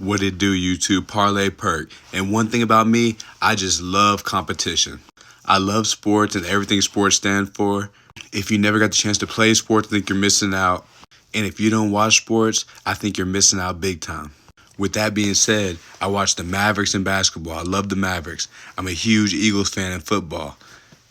What it do, YouTube? Parlay Perk. And one thing about me, I just love competition. I love sports and everything sports stand for. If you never got the chance to play sports, I think you're missing out. And if you don't watch sports, I think you're missing out big time. With that being said, I watch the Mavericks in basketball. I love the Mavericks. I'm a huge Eagles fan in football.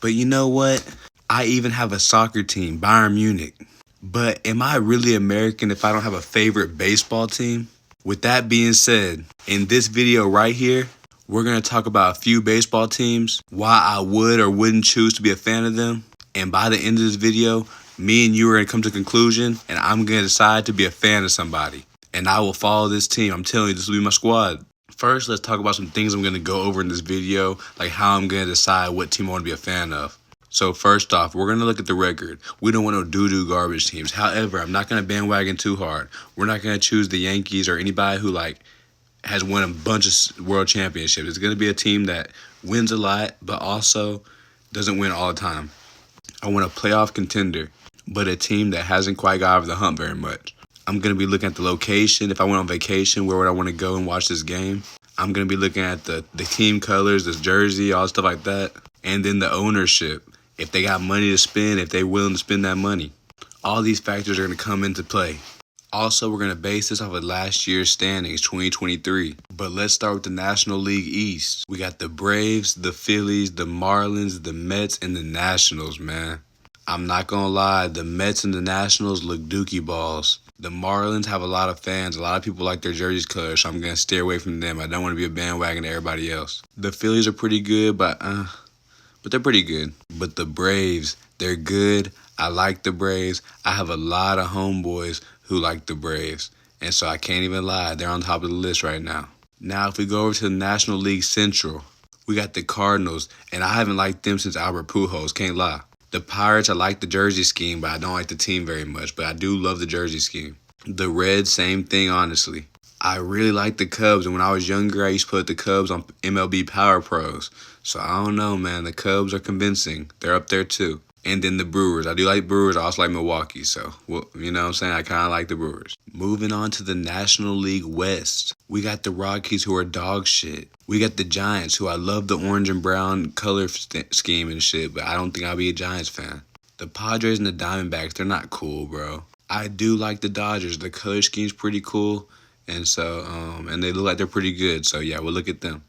But you know what? I even have a soccer team, Bayern Munich. But am I really American if I don't have a favorite baseball team? With that being said, in this video right here, we're going to talk about a few baseball teams, why I would or wouldn't choose to be a fan of them. And by the end of this video, me and you are going to come to a conclusion, and I'm going to decide to be a fan of somebody. And I will follow this team. I'm telling you, this will be my squad. First, let's talk about some things I'm going to go over in this video, like how I'm going to decide what team I want to be a fan of. So first off, we're going to look at the record. We don't want no doo-doo garbage teams. However, I'm not going to bandwagon too hard. We're not going to choose the Yankees or anybody who has won a bunch of world championships. It's going to be a team that wins a lot, but also doesn't win all the time. I want a playoff contender, but a team that hasn't quite got over the hump very much. I'm going to be looking at the location. If I went on vacation, where would I want to go and watch this game? I'm going to be looking at the team colors, this jersey, all stuff like that. And then the ownership. If they got money to spend, if they're willing to spend that money. All these factors are going to come into play. Also, we're going to base this off of last year's standings, 2023. But let's start with the National League East. We got the Braves, the Phillies, the Marlins, the Mets, and the Nationals, man. I'm not going to lie, the Mets and the Nationals look dookie balls. The Marlins have a lot of fans. A lot of people like their jerseys color, so I'm going to stay away from them. I don't want to be a bandwagon to everybody else. The Phillies are pretty good, but they're pretty good. But the Braves, they're good. I like the Braves. I have a lot of homeboys who like the Braves. And so I can't even lie. They're on top of the list right now. Now, if we go over to the National League Central, we got the Cardinals. And I haven't liked them since Albert Pujols. Can't lie. The Pirates, I like the jersey scheme, but I don't like the team very much. But I do love the jersey scheme. The Reds, same thing, honestly. I really like the Cubs, and when I was younger, I used to put the Cubs on MLB Power Pros. So I don't know, man. The Cubs are convincing. They're up there, too. And then the Brewers. I do like Brewers. I also like Milwaukee. So, well, you know what I'm saying? I kind of like the Brewers. Moving on to the National League West. We got the Rockies, who are dog shit. We got the Giants, who I love the orange and brown color scheme and shit, but I don't think I'll be a Giants fan. The Padres and the Diamondbacks, they're not cool, bro. I do like the Dodgers. The color scheme's pretty cool. And so, and they look like they're pretty good. So, yeah, we'll look at them.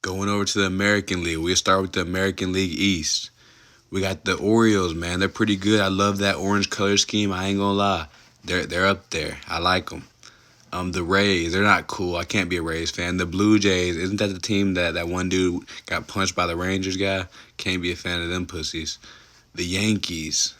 Going over to the American League, we'll start with the American League East. We got the Orioles, man. They're pretty good. I love that orange color scheme. I ain't gonna lie. They're up there. I like them. The Rays, they're not cool. I can't be a Rays fan. The Blue Jays, isn't that the team that one dude got punched by the Rangers guy? Can't be a fan of them pussies. The Yankees,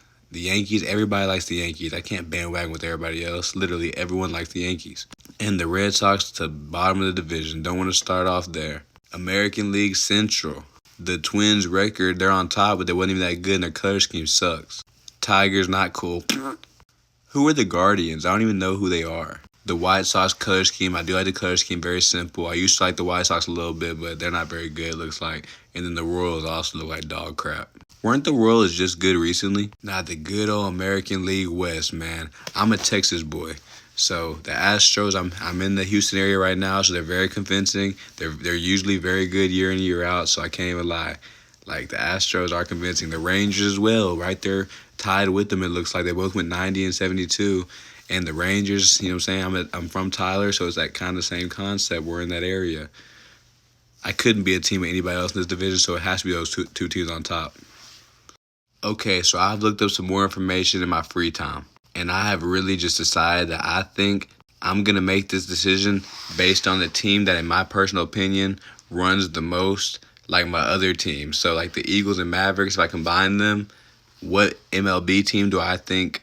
everybody likes the Yankees. I can't bandwagon with everybody else. Literally, everyone likes the Yankees. And the Red Sox to bottom of the division. Don't want to start off there. American League Central. The Twins record, they're on top, but they wasn't even that good, and their color scheme sucks. Tigers, not cool. Who are the Guardians? I don't even know who they are. The White Sox color scheme, I do like the color scheme, very simple. I used to like the White Sox a little bit, but they're not very good, it looks like. And then the Royals also look like dog crap. Weren't the Royals just good recently? Nah, the good old American League West, man. I'm a Texas boy. So the Astros, I'm in the Houston area right now, so they're very convincing. They're usually very good year in, year out, so I can't even lie. Like, the Astros are convincing. The Rangers as well, right there, tied with them, it looks like. They both went 90 and 72. And the Rangers, you know what I'm saying? I'm from Tyler, so it's that kind of same concept. We're in that area. I couldn't be a team with anybody else in this division, so it has to be those two teams on top. Okay, so I've looked up some more information in my free time. And I have really just decided that I think I'm going to make this decision based on the team that, in my personal opinion, runs the most like my other teams. So, like the Eagles and Mavericks, if I combine them, what MLB team do I think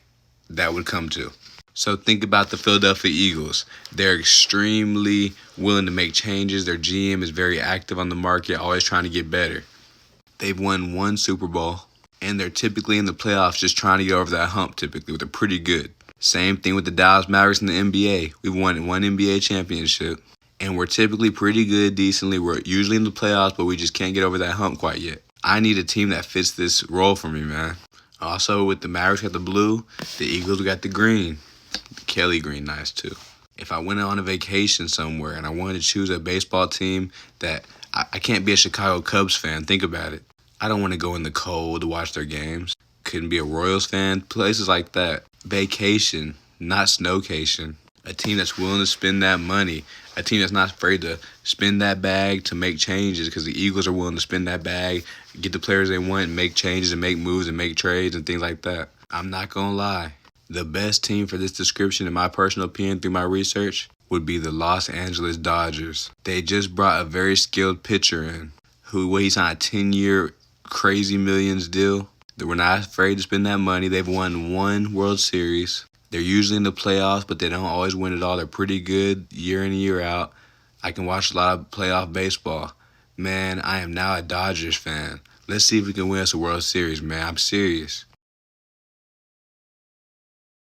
that would come to? So think about the Philadelphia Eagles. They're extremely willing to make changes. Their GM is very active on the market, always trying to get better. They've won one Super Bowl. And they're typically in the playoffs just trying to get over that hump typically, but they're pretty good. Same thing with the Dallas Mavericks in the NBA. We've won one NBA championship, and we're typically pretty good, decently. We're usually in the playoffs, but we just can't get over that hump quite yet. I need a team that fits this role for me, man. Also, with the Mavericks got the blue, the Eagles got the green. The Kelly green, nice too. If I went on a vacation somewhere and I wanted to choose a baseball team that I can't be a Chicago Cubs fan, think about it. I don't want to go in the cold to watch their games. Couldn't be a Royals fan, places like that. Vacation, not snowcation. A team that's willing to spend that money. A team that's not afraid to spend that bag to make changes because the Eagles are willing to spend that bag, get the players they want, and make changes and make moves and make trades and things like that. I'm not going to lie. The best team for this description, in my personal opinion, through my research, would be the Los Angeles Dodgers. They just brought a very skilled pitcher in he's on a 10-year crazy millions deal. They were not afraid to spend that money. They've won one World Series. They're usually in the playoffs, but they don't always win it all. They're pretty good year in and year out. I can watch a lot of playoff baseball. Man, I am now a Dodgers fan. Let's see if we can win us a World Series, man. I'm serious.